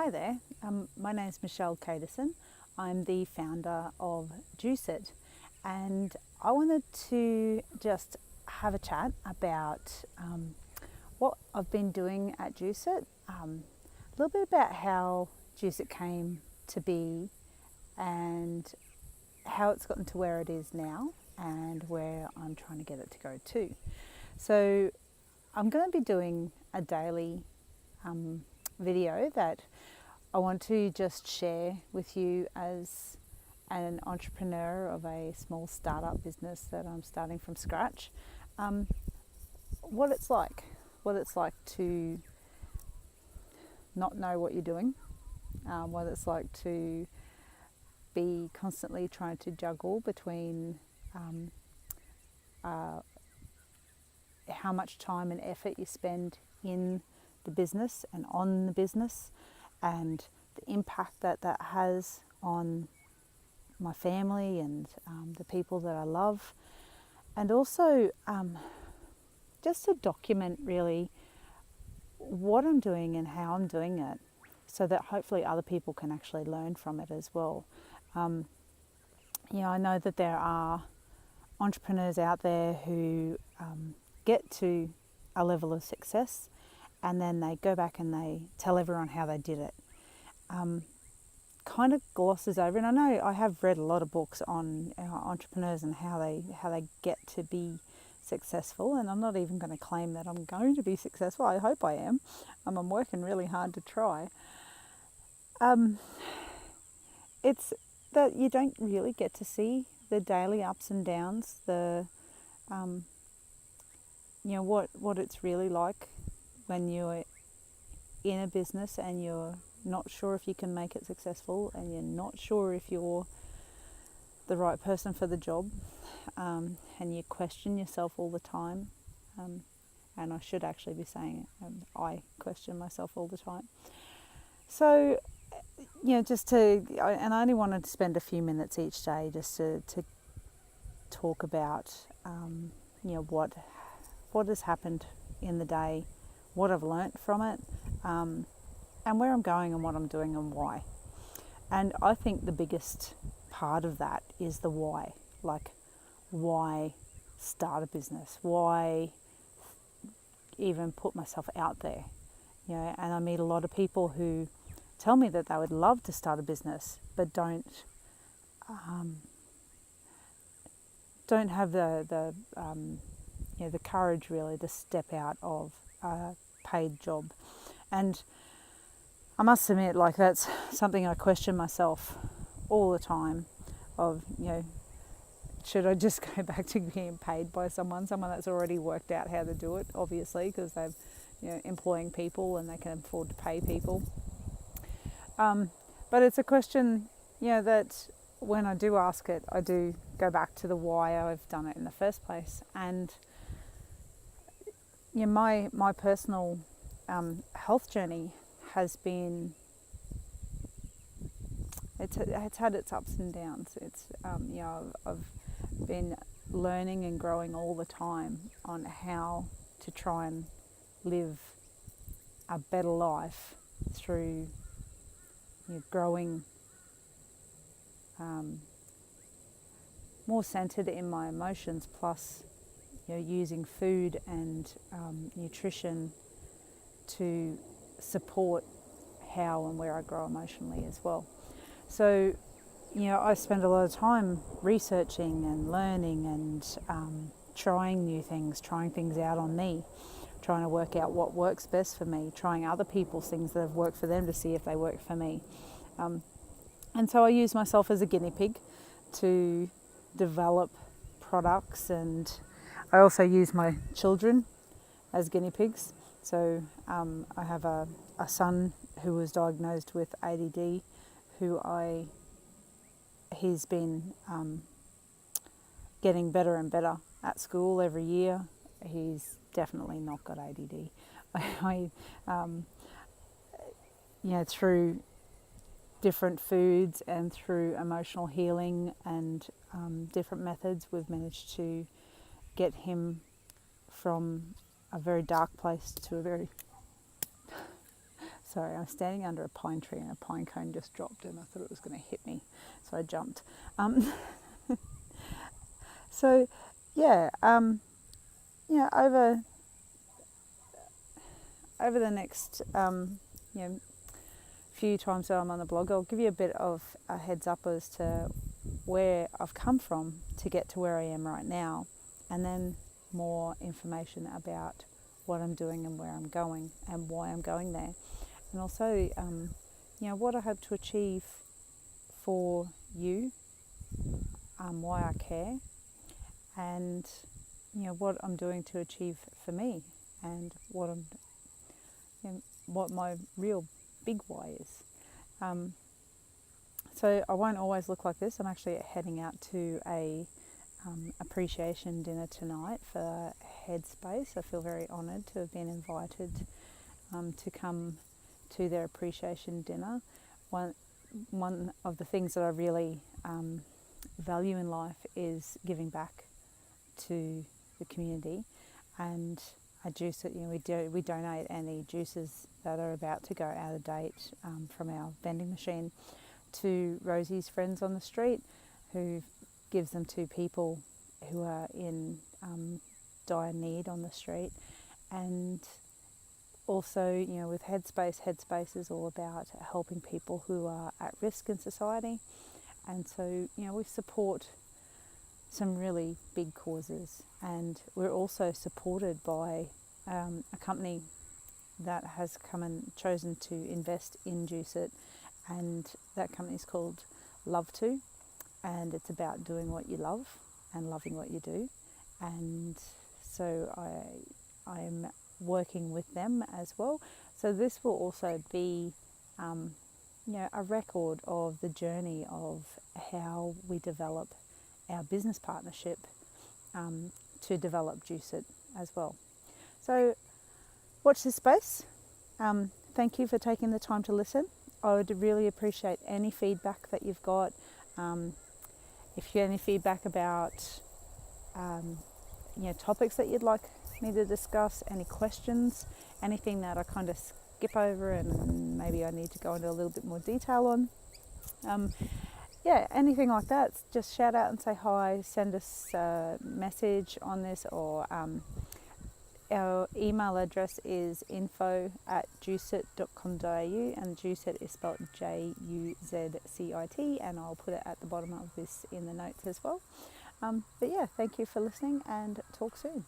Hi there, my name is Michelle Caterson. I'm the founder of Juzcit, and I wanted to just have a chat about what I've been doing at Juzcit, a little bit about how Juzcit came to be and how it's gotten to where it is now and where I'm trying to get it to go to. So I'm going to be doing a daily video that I want to just share with you as an entrepreneur of a small startup business that I'm starting from scratch, what it's like to not know what you're doing, what it's like to be constantly trying to juggle between how much time and effort you spend in the business and on the business, and the impact that has on my family and the people that I love, and also just to document really what I'm doing and how I'm doing it, so that hopefully other people can actually learn from it as well. I know that there are entrepreneurs out there who get to a level of success and then they go back and they tell everyone how they did it. Kind of glosses over, and I know I have read a lot of books on entrepreneurs and how they get to be successful, and I'm not even going to claim that I'm going to be successful. I hope I am. I'm working really hard to try. It's that you don't really get to see the daily ups and downs, the what it's really like when you're in a business and you're not sure if you can make it successful, and you're not sure if you're the right person for the job, and you question yourself all the time, and I should actually be saying I question myself all the time. So and I only wanted to spend a few minutes each day just to talk about what has happened in the day, what I've learnt from it, and where I'm going and what I'm doing and why. And I think the biggest part of that is the why. Like, why start a business? Why even put myself out there? And I meet a lot of people who tell me that they would love to start a business, but don't have the courage really to step out of a paid job. And I must admit, that's something I question myself all the time of, should I just go back to being paid by someone that's already worked out how to do it, obviously, because they've, employing people and they can afford to pay people. But it's a question, that when I do ask it, I do go back to the why I've done it in the first place. And my personal health journey has been, it's had its ups and downs. It's I've been learning and growing all the time on how to try and live a better life through growing more centered in my emotions, plus using food and nutrition to support how and where I grow emotionally as well. So I spend a lot of time researching and learning and trying new things, trying things out on me, trying to work out what works best for me, trying other people's things that have worked for them to see if they work for me. And so I use myself as a guinea pig to develop products, and I also use my children as guinea pigs. So I have a son who was diagnosed with ADD, he's been getting better and better at school every year. He's definitely not got ADD. Through different foods and through emotional healing and different methods, we've managed to get him from a very dark place to a very Sorry, I'm standing under a pine tree and a pine cone just dropped and I thought it was going to hit me, so I jumped. So yeah, over the next few times that I'm on the blog, I'll give you a bit of a heads up as to where I've come from to get to where I am right now, and then more information about what I'm doing and where I'm going and why I'm going there, and also what I hope to achieve for you, why I care, and what I'm doing to achieve for me, and what my real big why is. So I won't always look like this. I'm actually heading out to a appreciation dinner tonight for Headspace. I feel very honoured to have been invited to come to their appreciation dinner. One of the things that I really value in life is giving back to the community, and at Juzcit, we donate any juices that are about to go out of date from our vending machine to Rosie's Friends on the Street, who gives them to people who are in dire need on the street. And also, with Headspace is all about helping people who are at risk in society. And so, we support some really big causes, and we're also supported by a company that has come and chosen to invest in Juzcit, and that company is called Love To, and it's about doing what you love and loving what you do. And so I am working with them as well. So this will also be a record of the journey of how we develop our business partnership to develop Juzcit as well. So watch this space. Thank you for taking the time to listen. I would really appreciate any feedback that you've got. If you have any feedback about topics that you'd like me to discuss, any questions, anything that I kind of skip over and maybe I need to go into a little bit more detail on. Anything like that, just shout out and say hi, send us a message on this, or our email address is info@juzcit.com.au, and Juzcit is spelled Juzcit, and I'll put it at the bottom of this in the notes as well. Thank you for listening, and talk soon.